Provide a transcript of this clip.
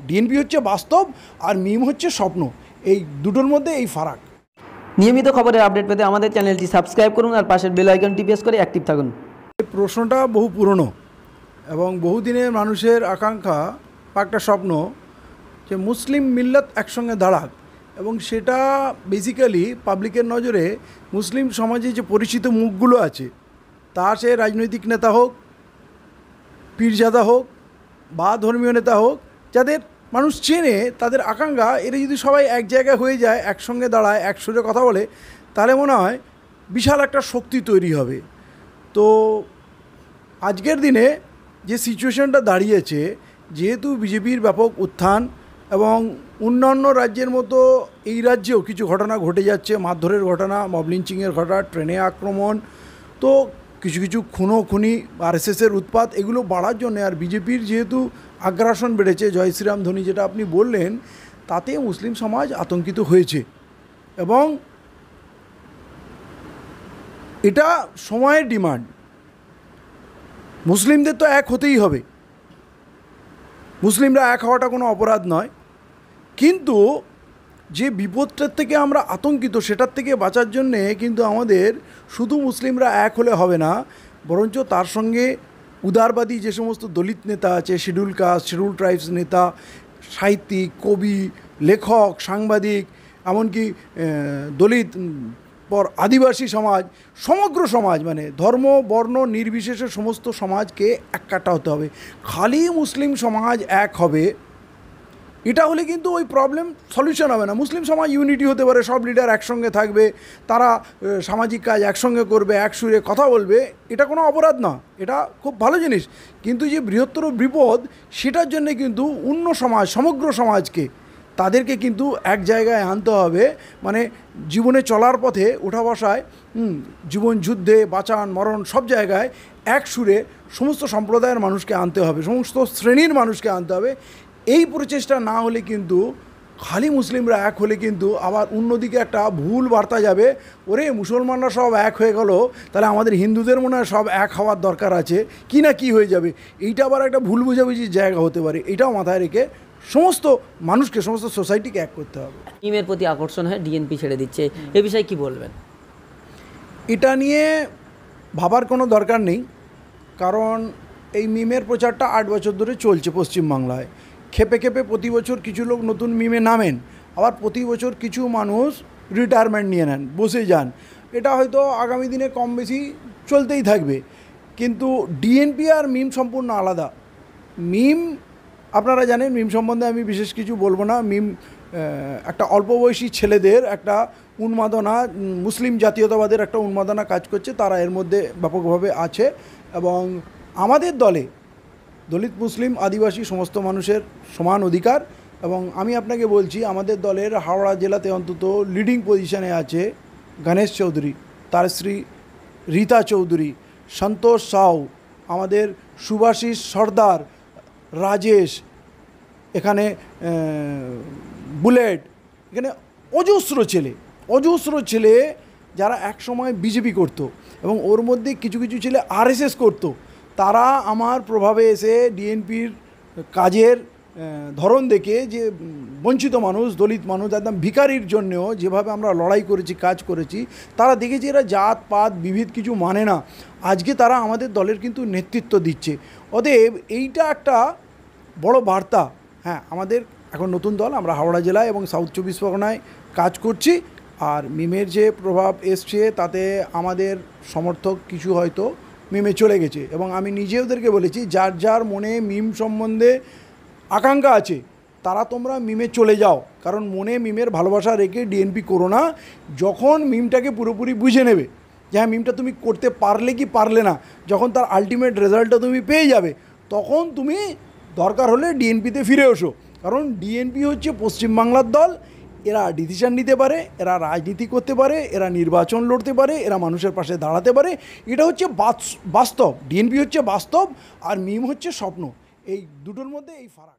DNP হচ্ছে বাস্তব আর মিম হচ্ছে স্বপ্ন, এই দুটোর মধ্যে এই ফারাক। নিয়মিত খবরের আপডেট পেতে আমাদের চ্যানেলটি সাবস্ক্রাইব করুন আর পাশের বেল আইকনটি প্রেস করে অ্যাক্টিভ থাকুন। এই প্রশ্নটা বহু পুরনো এবং বহুদিনের মানুষের আকাঙ্ক্ষা বা একটা স্বপ্ন যে মুসলিম মিল্লাত একসঙ্গে দাঁড়াক, এবং সেটা বেসিক্যালি পাবলিকের নজরে মুসলিম সমাজে যে পরিচিত মুখগুলো আছে, তা সে রাজনৈতিক নেতা হোক, পীরজাদা হোক বা ধর্মীয় নেতা হোক, যাদের মানুষ চেনে, তাদের আকাঙ্ক্ষা এরা যদি সবাই এক জায়গায় হয়ে যায়, একসঙ্গে দাঁড়ায়, এক সুরে কথা বলে, তাহলে মনে হয় বিশাল একটা শক্তি তৈরি হবে। তো আজকের দিনে যে সিচুয়েশনটা দাঁড়িয়েছে, যেহেতু বিজেপির ব্যাপক উত্থান এবং অন্যান্য রাজ্যের মতো এই রাজ্যেও কিছু ঘটনা ঘটে যাচ্ছে, মারধরের ঘটনা, মব লিঞ্চিংয়ের ঘটনা, ট্রেনে আক্রমণ, তো কিছু কিছু খুনোখুনি, আরএসএসের উৎপাত, এগুলো বাড়ার জন্যে, আর বিজেপির যেহেতু আগ্রাসন বেড়েছে, জয় শ্রীরাম ধ্বনি যেটা আপনি বললেন, তাতে মুসলিম সমাজ আতঙ্কিত হয়েছে। এবং এটা সময়ের ডিমান্ড। মুসলিমদের তো এক হতেই হবে, মুসলিমরা এক হওয়াটা কোনো অপরাধ নয়, কিন্তু যে বিপদটার থেকে আমরা আতঙ্কিত, সেটার থেকে বাঁচার জন্যে কিন্তু আমাদের শুধু মুসলিমরা এক হলে হবে না, বরঞ্চ তার সঙ্গে উদারবাদী যে সমস্ত দলিত নেতা আছে, শিডিউল কাস্ট, শিডিউল ট্রাইবস নেতা, সাহিত্যিক, কবি, লেখক, সাংবাদিক, এমনকি দলিত পর আদিবাসী সমাজ, সমগ্র সমাজ, মানে ধর্ম বর্ণ নির্বিশেষে সমস্ত সমাজকে এক কাটা হতে হবে। খালি মুসলিম সমাজ এক হবে, এটা হলে কিন্তু ওই প্রবলেম সলিউশন হবে না। মুসলিম সমাজ ইউনিটি হতে পারে, সব লিডার একসঙ্গে থাকবে, তারা সামাজিক কাজ একসঙ্গে করবে, এক সুরে কথা বলবে, এটা কোনো অপরাধ না, এটা খুব ভালো জিনিস। কিন্তু যে বৃহত্তর বিপদ, সেটার জন্যে কিন্তু অন্য সমাজ, সমগ্র সমাজকে, তাদেরকে কিন্তু এক জায়গায় আনতে হবে। মানে জীবনে চলার পথে ওঠা বসায়, জীবন যুদ্ধে, বাঁচান মরণ, সব জায়গায় এক সুরে সমস্ত সম্প্রদায়ের মানুষকে আনতে হবে, সমস্ত শ্রেণীর মানুষকে আনতে হবে। এই প্রচেষ্টা না হলে কিন্তু, খালি মুসলিমরা এক হলে কিন্তু আবার অন্যদিকে একটা ভুল বার্তা যাবে, ওরে মুসলমানরা সব এক হয়ে গেল, তাহলে আমাদের হিন্দুদের মনে হয় সব এক হওয়ার দরকার আছে, কি না কি হয়ে যাবে, এইটা আবার একটা ভুল বোঝাবুঝির জায়গা হতে পারে। এটাও মাথায় রেখে সমস্ত মানুষকে, সমস্ত সোসাইটিকে এক করতে হবে। মিমের প্রতি আকর্ষণ হয়, ডিএনপি ছেড়ে দিচ্ছে, এ বিষয়ে কি বলবেন? এটা নিয়ে ভাবার কোনো দরকার নেই, কারণ এই মিমের প্রচারটা 8 বছর ধরে চলছে পশ্চিমবাংলায়। খেপে খেপে প্রতি বছর কিছু লোক নতুন মিমে নামেন, আবার প্রতি বছর কিছু মানুষ রিটায়ারমেন্ট নিয়ে নেন, বসে যান। এটা হয়তো আগামী দিনে কম বেশি চলতেই থাকবে, কিন্তু ডিএনপি আর মিম সম্পূর্ণ আলাদা। মিম, আপনারা জানেন, মিম সম্বন্ধে আমি বিশেষ কিছু বলবো না। মিম একটা অল্প বয়সী ছেলেদের একটা উন্মাদনা, মুসলিম জাতীয়তাবাদের একটা উন্মাদনা কাজ করছে, তারা এর মধ্যে ব্যাপকভাবে আছে। এবং আমাদের দলে দলিত, মুসলিম, আদিবাসী সমস্ত মানুষের সমান অধিকার। এবং আমি আপনাকে বলছি, আমাদের দলের হাওড়া জেলাতে অন্তত লিডিং পজিশনে আছে গণেশ চৌধুরী, তার স্ত্রী রীতা চৌধুরী, সন্তোষ সাউ, আমাদের সুভাষিস সর্দার, রাজেশ, এখানে বুলেট, এখানে অজস্র ছেলে যারা এক সময় বিজেপি করতো, এবং ওর মধ্যে কিছু কিছু ছেলে আরএসএস করতো। তারা আমার প্রভাবে এসে ডিএনপির কাজের ধরন দেখে, যে বঞ্চিত মানুষ, দলিত মানুষ, একদম ভিখারির জন্যেও যেভাবে আমরা লড়াই করেছি, কাজ করেছি, তারা দেখেছি এরা জাত পাত বিভেদ কিছু মানে না। আজকে তারা আমাদের দলের কিন্তু নেতৃত্ব দিচ্ছে। অতএব এইটা একটা বড় বার্তা। হ্যাঁ, আমাদের এখন নতুন দল, আমরা হাওড়া জেলায় এবং সাউথ 24 পরগনায় কাজ করছি। আর মিমের যে প্রভাব এসছে, তাতে আমাদের সমর্থক কিছু হয়তো মিমে চলে গেছে, এবং আমি নিজে ওদেরকে বলেছি, যার যার মনে মিম সম্বন্ধে আকাঙ্ক্ষা আছে, তারা তোমরা মিমে চলে যাও, কারণ মনে মিমের ভালোবাসা রেখে ডিএনপি করো না। যখন মিমটাকে পুরোপুরি বুঝে নেবে যে হ্যাঁ, মিমটা তুমি করতে পারলে কি পারলে না, যখন তার আলটিমেট রেজাল্টটা তুমি পেয়ে যাবে, তখন তুমি দরকার হলে ডিএনপিতে ফিরে এসো। কারণ ডিএনপি হচ্ছে পশ্চিমবাংলার দল, এরা ডিসিশন নিতে পারে, এরা রাজনীতি করতে পারে, এরা নির্বাচন লড়তে পারে, এরা মানুষের পাশে দাঁড়াতে পারে। এটা হচ্ছে বাস্তব। ডিএনপি হচ্ছে বাস্তব আর মিম হচ্ছে স্বপ্ন, এই দুটোর মধ্যে এই ফারাক।